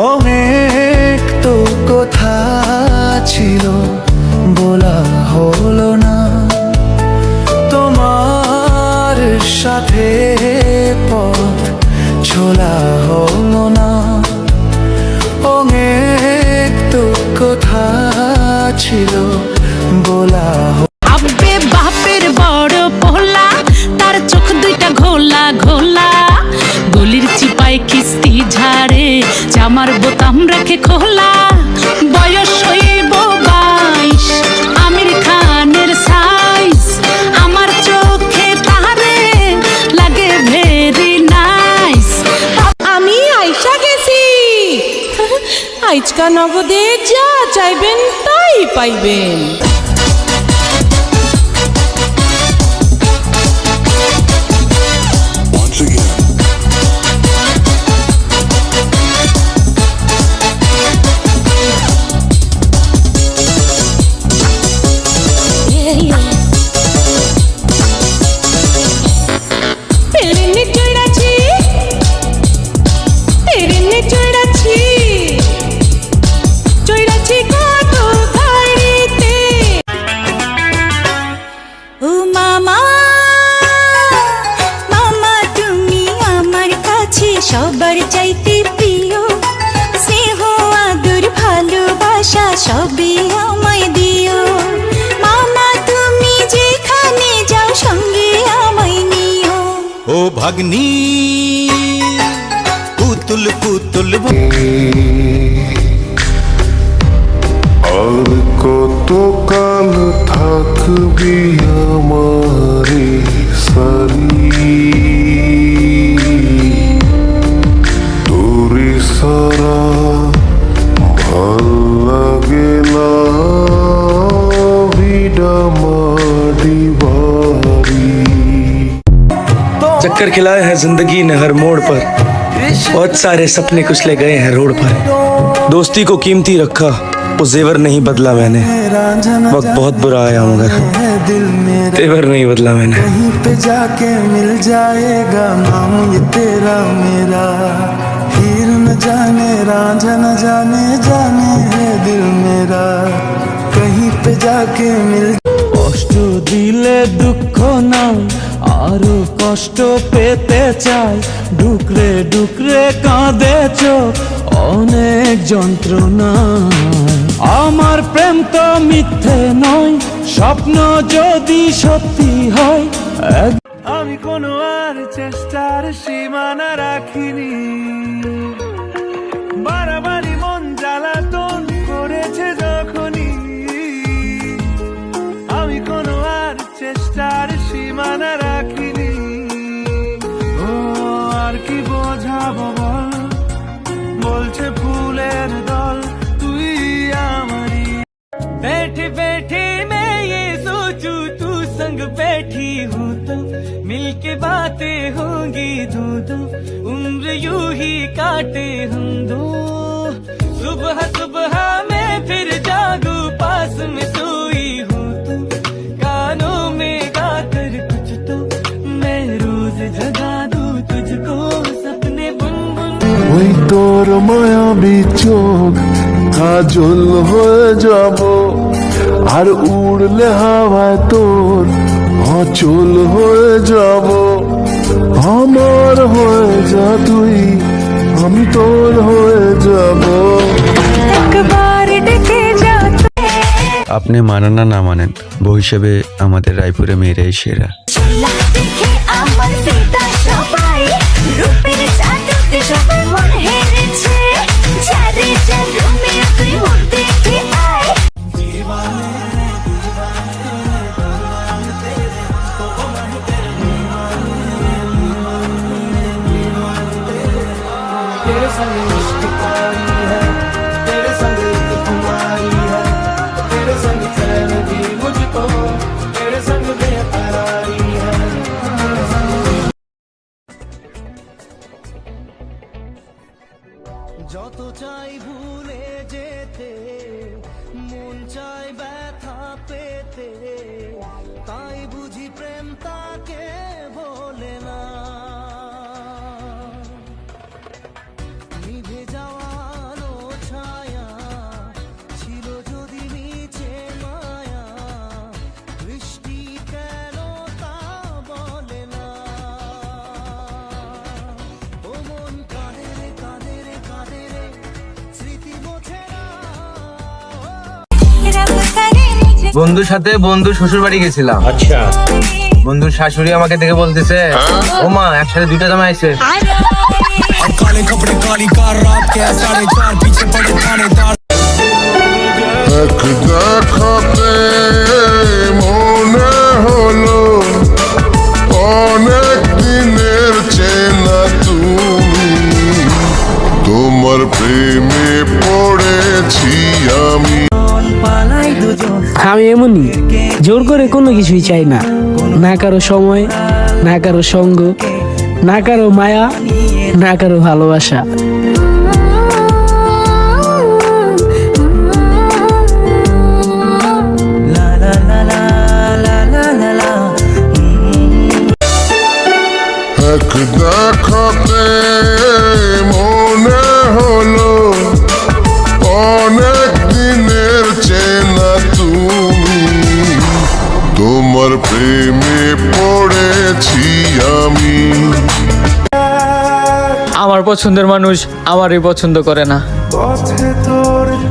অনেক তো কথা ছিল বলা হলো না, তোমার সাথে পথ চলা হলো না। অনেক তো কথা ছিল বলা আব্বে বাপের বড় পোলা, তার চোখ দুইটা ঘোলা ঘোলা, গলির চিপায় কিস্তি ঝাড়ে, জামার বোতাম রাখে খোলা। বয়স হইব 22, আমির খানের সাইজ, আমার চোখে তারে লাগে ভেরি নাইস। আমি আইসা গেছি, আইজকা নগদে যা চাইবেন তাই পাইবেন। সবার চাইতে প্রিয় স্নেহ আদর ভালোবাসা সবই আমায় দিও। মামা তুমি যেখানে যাও সঙ্গে আমায় নিও। ও ভাগ্নি পুতুল পুতুল। আর কত কাল থাকবি আমারে সারি, তোরে সারা ভাল লাগে না ভিডা মাটি বাড়ি। चक्कर खिलाए हैं जिंदगी ने हर मोड़ पर, बहुत सारे सपने कुचले गए हैं रोड पर। दोस्ती को कीमती रखा, वो जेवर नहीं बदला मैंने, वक्त बहुत बुरा आया मगर तेवर नहीं बदला मैंने। कहीं पे जाके मिल जाएगा नाम ये तेरा मेरा, हीर न जाने रांझा न जाने, जाने है दिल मेरा। कहीं पे जाके मिल। কষ্ট দিলে দুঃখ নাও, আরো কষ্ট পেতে চাই, ডুকরে ডুকরে কাঁদে চোখ অনেক যন্ত্রণা। আমার প্রেম তো মিথ্যে নয়, স্বপ্ন যদি সত্যি হয়। আমি কোনো আর চেষ্টার সীমানা রাখিনি, বাড়াবাড়ি মন জ্বালাতন করেছে যখনই। আমি কোনো আর চেষ্টার সীমানা রাখিনি। ও আর কি বোঝাবো বল, বলছে ফুলের দল তুই আমারি। बैठे बैठे मैं ये सोचूं तू संग बैठी हूँ तो मिलके बातें होंगी दो दो, उम्र यूं ही काटे हम दो। सुबह सुबह मैं फिर जागू पास में सोई हूँ तो, कानों में गाकर कुछ तो मैं रोज जगा दूँ तुझको सपने बुन बुन। ওই তোর মায়াবী চোখ কাজল হয়ে যাব, আর উড়লে হাওয়ায় তোর অচল হয়ে যাব। আমার হয়ে যা তুই, আমি তোর হয়ে যাব। একবার ডেকে যা। আপনি মানেন না না মানেন, বউ হিসেবে আমাদের রায়পুরে মেয়েরাই সেরা। দেখে আমার ফিতা সবাই, রূপের চাঁদতে সবাই মন হেরেছে। চারে চার রুমে তুই মন দেখে আয়। तेरे संग इश्क कारी है, तेरे संग एक कुमारी है, तेरे संग चैन भी मुझको, तेरे संग बेकरारी है। যত চাই ভুলে যেতে, মন চাই ব্যথা পেতে, তাই বুঝি প্রেম তাকে ভোলে না। নিভে যাওয়া বন্ধুর সাথে বন্ধু শ্বশুর বাড়ি গেছিলাম। আচ্ছা, বন্ধুর শাশুড়ি আমাকে দেখে বলতেছে, ও মা একসাথে দুইটা জামাই আছে। এক দেখাতে মনে হলো অনেক দিনের চেনা তুমি, তোমার প্রেমে পড়েছি আমি। আমি এমনই, জোর করে কোনো কিছুই চাই না, না কারো সময়, না কারো সঙ্গ, না কারো মায়া, না কারো ভালোবাসা। এক দেখাতে মনে হলো অনেক দিনের চেনা তুমি, তোমার প্রেমে পড়েছি আমি। আমার পছন্দের মানুষ আমারই পছন্দ করে না।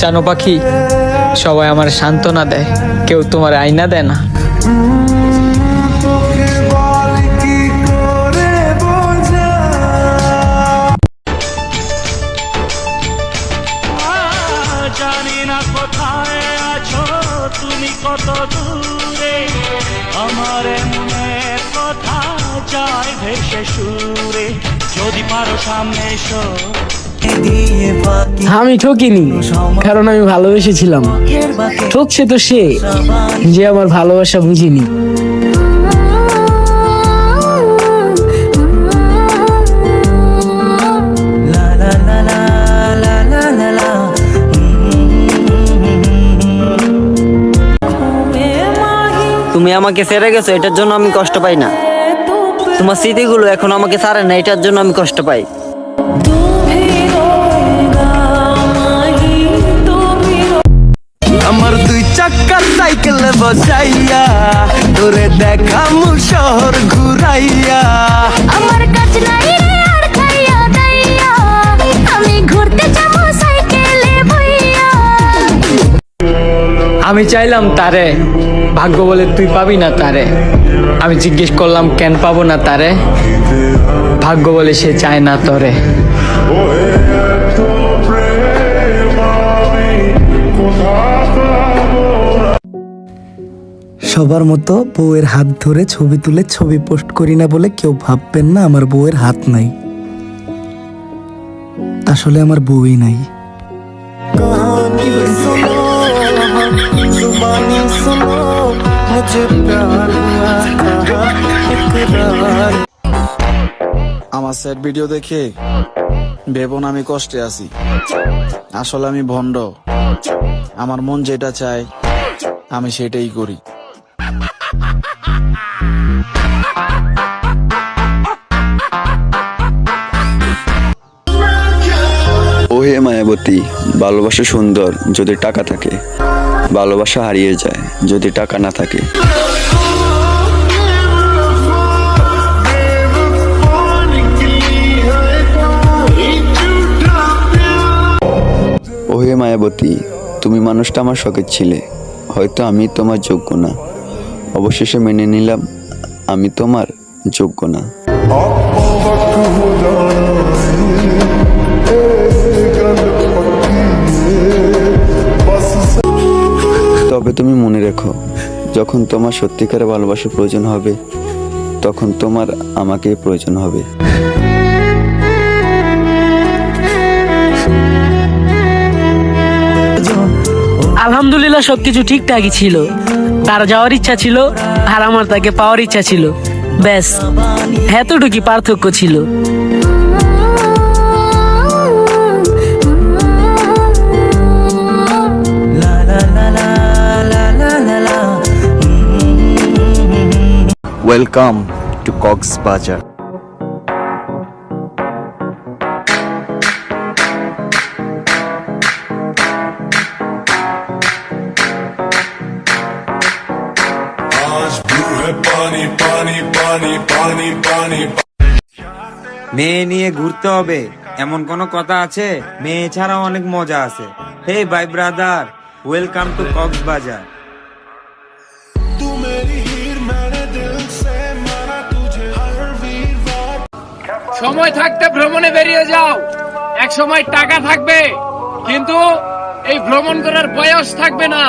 জানো পাখি, সবাই আমার সান্ত্বনা দেয়, কেউ তোমার আয়না দেয় না। জানি না কোথায় আছো তুমি, কত দূরে আমার মনের কথা যায় ভেসে সুরে, যদি পারো সামনে এসো। আমি ঠকিনি, কারণ আমি ভালোবেসেছিলাম। ঠকছে তো সে, যে আমার ভালোবাসা বুঝিনি। তুমি আমাকে ছেড়ে গেছো, এটার জন্য আমি কষ্ট পাই না। তোমার স্মৃতিগুলো এখন আমাকে ছাড়ে না, এটার জন্য আমি কষ্ট পাই। আমার দুই চাক্কার সাইকেলে বসাইয়া তোরে দেখামু শহর ঘুরাইয়া। আমার কাজ নাই রে আর খাইয়া দাইয়া, আমি ঘুরতে যাবো সাইকেলে বইয়া। আমি চাইলাম তারে, ভাগ্য বলে তুই পাবি না তারে। আমি জিজ্ঞেস করলাম কেন পাবো না তারে, ভাগ্য বলে সে চায় না তরে। সবার মতো বউয়ের হাত ধরে ছবি তুলে ছবি পোস্ট করি না বলে কেউ ভাববেন না আমার বউয়ের হাত নাই। আসলে আমার বউই নাই। আমার স্যাড ভিডিও দেখে ভেবো না আমি কষ্টে আছি। আসলে আমি ভণ্ড, আমার মন যেটা চায় আমি সেটাই করি। ওহে মায়াবতী, ভালোবাসা সুন্দর যদি টাকা থাকে, ভালোবাসা হারিয়ে যায় যদি টাকা না থাকে। ওহে মায়াবতী, তুমি মানুষটা আমার শখের ছিলে, হয়তো আমি তোমার যোগ্য না, অবশেষে মেনে নিলাম আমি তোমার যোগ্য না। তবে তুমি মনে রেখো, যখন তোমার সত্যিকারের ভালোবাসার প্রয়োজন হবে তখন তোমার আমাকে প্রয়োজন হবে। আলহামদুলিল্লাহ সবকিছু ঠিকঠাকই ছিল। তার যাওয়ার ইচ্ছা ছিল আর আমার তাকে পাওয়ার ইচ্ছা ছিল, ব্যাস এতটুকুই পার্থক্য ছিল। Welcome to Cox's Bazar. মেয়ে নিয়ে ঘুরতে হবে এমন কোনো কথা আছে? মেয়ে ছাড়াও অনেক মজা আছে। হে ভাই ব্রাদার, ওয়েলকাম টু কক্সবাজার। সময় থাকতে ভ্রমণে বেরিয়ে যাও। এক সময় টাকা থাকবে, কিন্তু এই ভ্রমণ করার বয়স থাকবে না।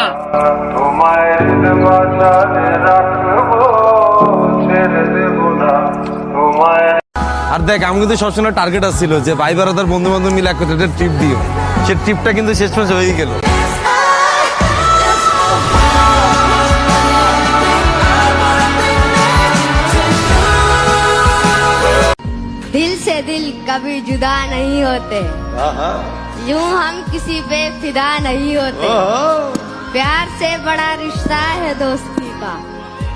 আর দেখ, আমি কিন্তু সবসময় টার্গেট আসছিল যে ভাই বারাদার বন্ধু বান্ধব মিলে একটা ট্রিপ দিও। সে ট্রিপটা কিন্তু শেষ মাস হয়ে গেল। दिल से दिल कभी जुदा नहीं होते, यूं हम किसी पे फिदा नहीं होते, प्यार से बड़ा रिश्ता है दोस्ती का,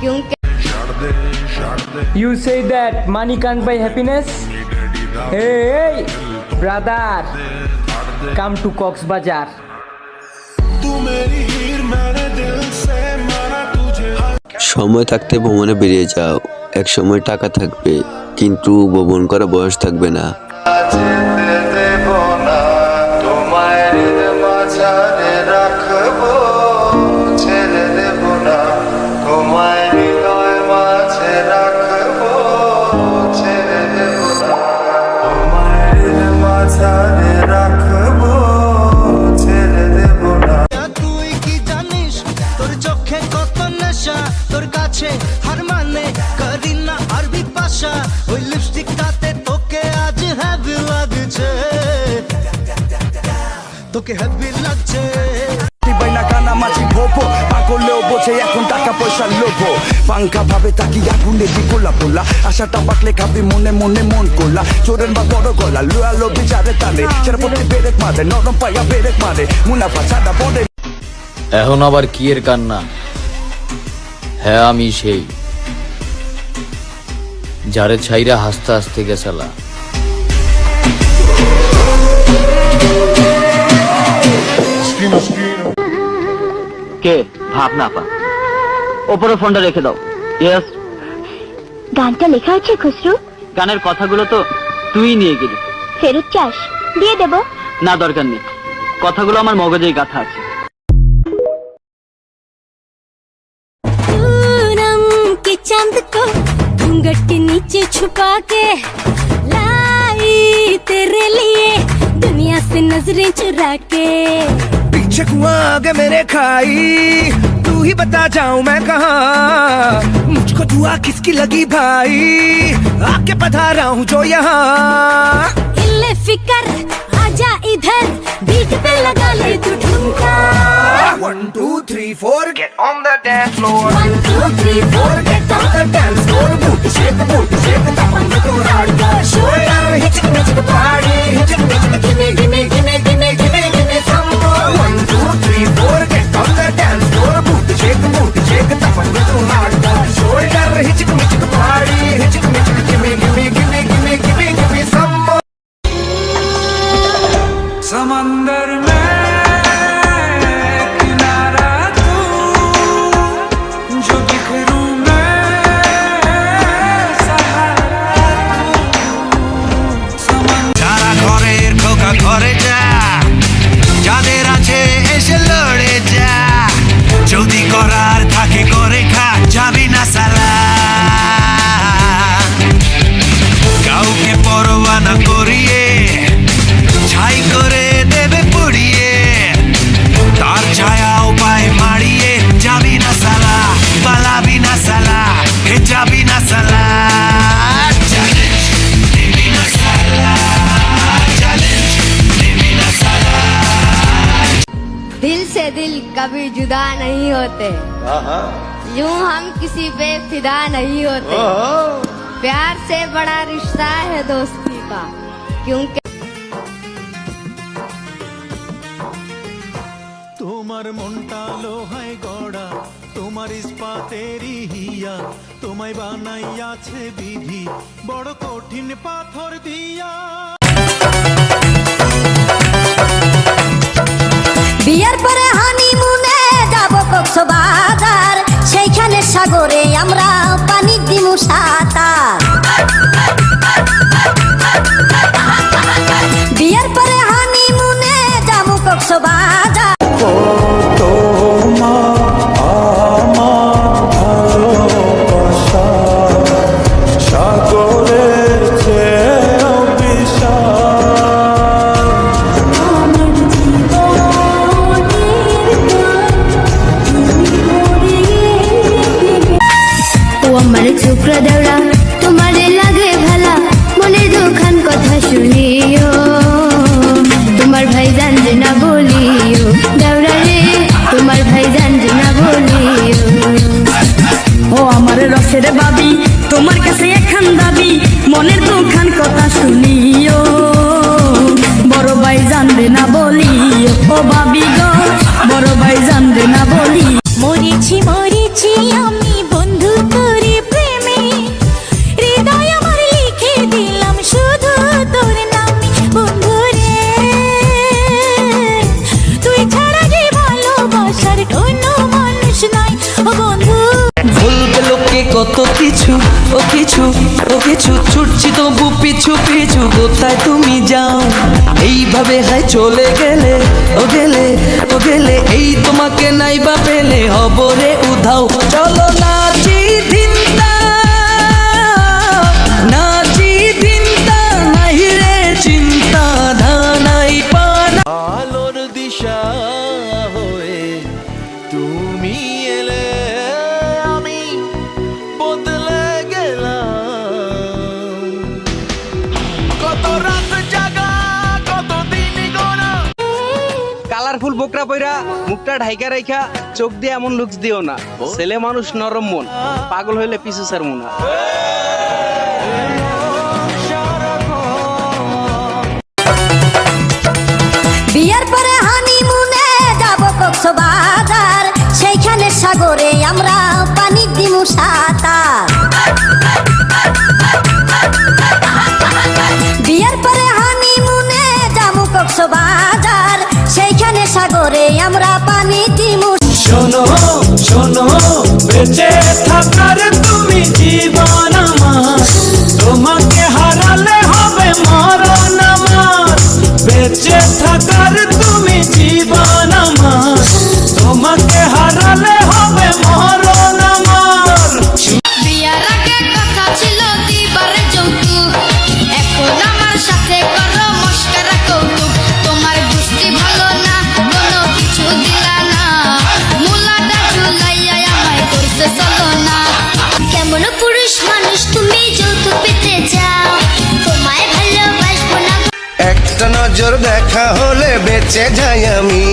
क्योंकि You say that money can't buy happiness? Hey, brother, come to Cox's Bazar. সময় থাকতে ভ্রমণে বেরিয়ে যাও। এক সময় টাকা থাকবে, কিন্তু ভ্রমণ করা বয়স থাকবে না। তুই কি জানিস তোর চোখে কত নেশা, তোর কাছে হার মানে করি না আরবি ভাষা, ওই লিপস্টিকটাতে তোকে আজ হ্যাপি লাগছে, তোকে হ্যাপি লাগছে। করলেও বোঝে এখন টাকা পয়সার লোভ, পাঙ্কা ভাবে তাকি আগুনে দিপোলা পোলা, আশাটা বাকলে খাবি মনে মনে মন করলা, চোরের বা বড় গলা লুয়া লো বিচারে তালে, চেরপতি বেরেক মারে নরম পাইয়া বেরেক মারে, মুনাফা ছাড়া পড়ে। এখন আবার কি এর কান্না? হ্যাঁ, আমি সেই যারে ছাইরা হাসতে হাসতে গেছালা। কে ভাবনা পা, ওপরে ফোনটা রেখে দাও। ইয়েস, গানটা লেখা আছে খুসরু, গানের কথাগুলো তো তুই নিয়ে গেলি। ফেরত চাস? দিয়ে দেব। না, দরকার নেই, কথাগুলো আমার মগজেই গাথা আছে। के चांद को घूंघट के नीचे छुपा के लाई तेरे लिए दुनिया से नजरें चुरा के, पीछे कुआं आगे मेरे खाई, तू ही बता जाऊं मैं कहाँ, मुझको दुआ किसकी लगी भाई, आके पधारा हूँ जो यहाँ। इल्ले फिकर आजा इधर, बीट पे लगा ले तू ठुमका। 1 2 3 4 get on the dance floor, 1 2 3 4 get on the dance floor, booty shake, tap on the hardcore, shoulder hit the party, hit the gimme gimme gimme gimme gimme gimme some more. 1 2 3 4 get on the dance floor, booty shake, tap on the hardcore, shoulder hit the party, hit the gimme gimme gimme gimme gimme gimme some more. समंदर में किनारा तू, जो बिखरूं मैं सहारा तू। যারা ঘরের খোকা ঘরে যা, যাদের আছে এসে লড়ে যা, যদি করার থাকে করে খা, যাবি না সালা, কাউকে পরোয়া না করিয়ে ছাই করে দেবে পুড়িয়ে, তার ছায়া উপায় মারিয়ে, যাবি না সালা, পালাবি না সালা, হে যাবি না সালা, চ্যালেঞ্জ নিবি না সালা, চ্যালেঞ্জ নিবি না সালা। दिल से दिल कभी जुदा नहीं होते, यूं हम किसी पे फिदा नहीं होते, प्यार से बड़ा रिश्ता है दोस्ती का, क्योंकि তোমার মনটা লোহায় গড়া, তোমার ইস্পাতেরই হিয়া, তোমায় বানাইয়াছে বিধি বড় কঠিন পাথর দিয়া। বিয়ের পরে হানিমুনে যাব কক্সবাজার, সেইখানে সাগরে আমরা পানি দিমু সাঁতার। বিয়ের পরে হানিমুনে যাব কক্সবাজার। সাগরের চেয়ে যে না বলিও দেওরা রে তোমার ভাইজান যে না বলিও ও আমার রসের বাবি তোমার কাছে এখান দাবি মনের দুখান কথা শুনিও বড় ভাই জানবে না বলিও ও বাবি গো বড় ভাই জানবে না বলি মরেছি মরেছি আমি বন্ধু করে প্রেমে হৃদয় আমার লিখে দিলাম শুধু তোর নামে বন্ধু রে তুই ছাড়া যে ভালোবাসার কোনো মানুষ নাই ও বন্ধু বলবে লোকে কত কিছু ও কিছু ও কিছু ছুটছি তবু পিছু পিছু কোথায় তুমি যাও এইভাবে হাই চলে গেলে ও গেলে ও গেলে এই তোমাকে নাইবা পেলে হব রে উধাও চলো নাচি দিনটা নাচি দিনটা নাই রে চিন্তা ধানাই পানা আলোর দিশা হয়ে তুমি এলে আমি বদলে গেলাম কত রাত জাগা কত দিন গোনা কালারফুল বোকরা পয়রা মুখটা ঢাইকা রাইখা চোখ দিয়ে এমন লুকস দিও না ছেলে মানুষ নরম মন পাগল হইলে পিছু সার মুনা বিয়ের পরে হানিমুনে যাব কক্সবাজার সেইখানে সাগরে আমরা পানি দিমু সাঁতার বিয়ের পরে হানিমুনে যাব কক্সবাজার সেইখানে সাগরে আমরা পানি দিমু শোনো শোনো বেঁচে থাকার তুমি জীবন আমার তোমাকে হারালে হবে মরণ আমার বেঁচে থাকার তুমি জীবন আমার তোমাকে হারালে হবে মরণ আমার বিয়ার আগে কথা ছিল দিবার যৌতুক এখন আমার সাথে করো মস্করা কৌতুক তোমার বুঝতে ভালো না কোনো কিছু দিলা না মুলাটা ঝুলাইয়া আমায় করতে চলো না কেমন পুরুষ মানুষ তুমি যৌতুক পেতে চাও তোমায় ভালোবাসবো না একটা নজর দেখা হলে বেঁচে যাই আমি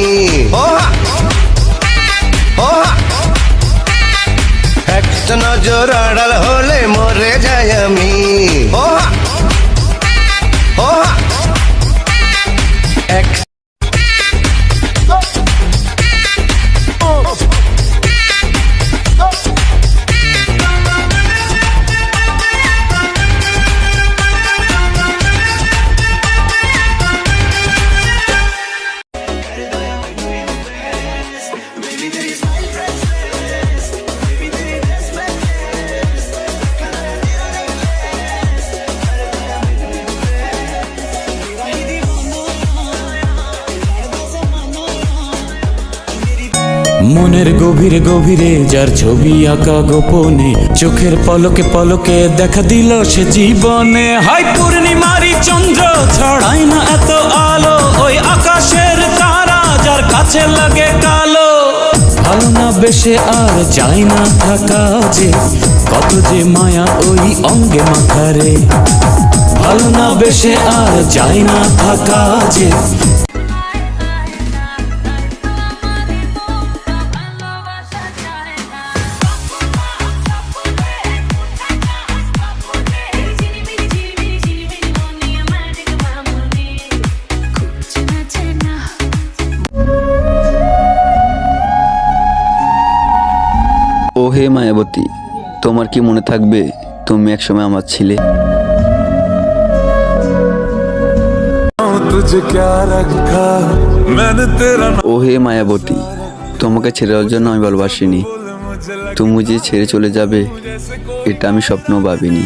একটা নজর আড়াল হলে মরে যাই আমি মনের গভীরে গভীরে যার ছবি আঁকা গোপনে চোখের পলকে পলকে দেখা দিল সে জীবনে হয় পূর্ণিমারি চন্দ্র ছড়ায় না এত আলো ওই আকাশের তারা যার কাছে লাগে কালো ভালো না বেশে আর যায় না থাকা যে কত যে মায়া ওই অঙ্গে মাখারে ভালো না বেশে আর যায় না থাকা যে ও হে মায়াবতী, তোমার কি মনে থাকবে তুমি একসময় আমার ছিলে? ও হে মায়াবতী, তোমাকে ছেড়ে যাওয়ার জন্য আমি ভালোবাসিনি, তুমি যে ছেড়ে চলে যাবে এটা আমি স্বপ্ন ভাবিনি।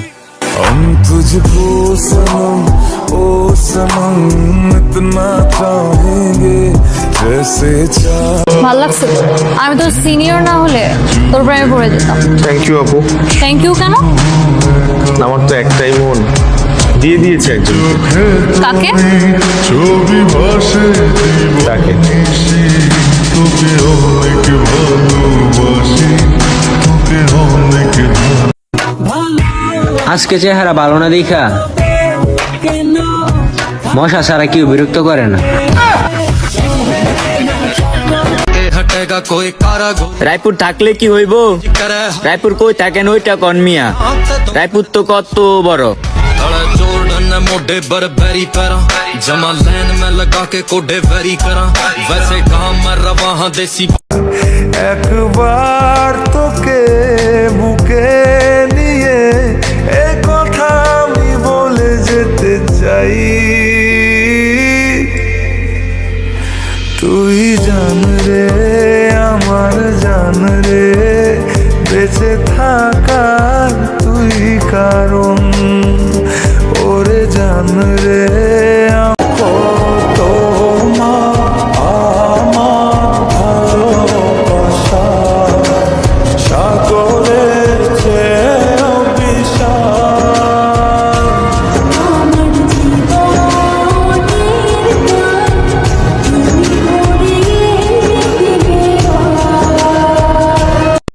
ভাল লাগছে? আমি তোর সিনিয়র না হলে তোর প্রেমে পড়ে যেতাম। থ্যাংক ইউ আপু। থ্যাংক ইউ কেন? আমার তো একটাই মন, দিয়ে দিয়েছে একজন। কাকে? তাকে। আজকে চেহারা ভালো না দেখা মশা ছাড়া কেউ বিরক্ত করে না। রায়পুর থাকলে কি হইব? রায়পুর কই থাকেন ওইটা কন মিয়া। রায়পুর তো কত বড়। मोढे पर बैरी पैरा जमा लैन में लगा के कोडे वेरी करा वैसे कहा मैं रवा हाँ देसी একবার তোকে বুকে নিয়ে এ কথা আমি বলে যেতে চাই, তুই জান রে আমার জান রে, বেঁচে থাকার তুই কারণ।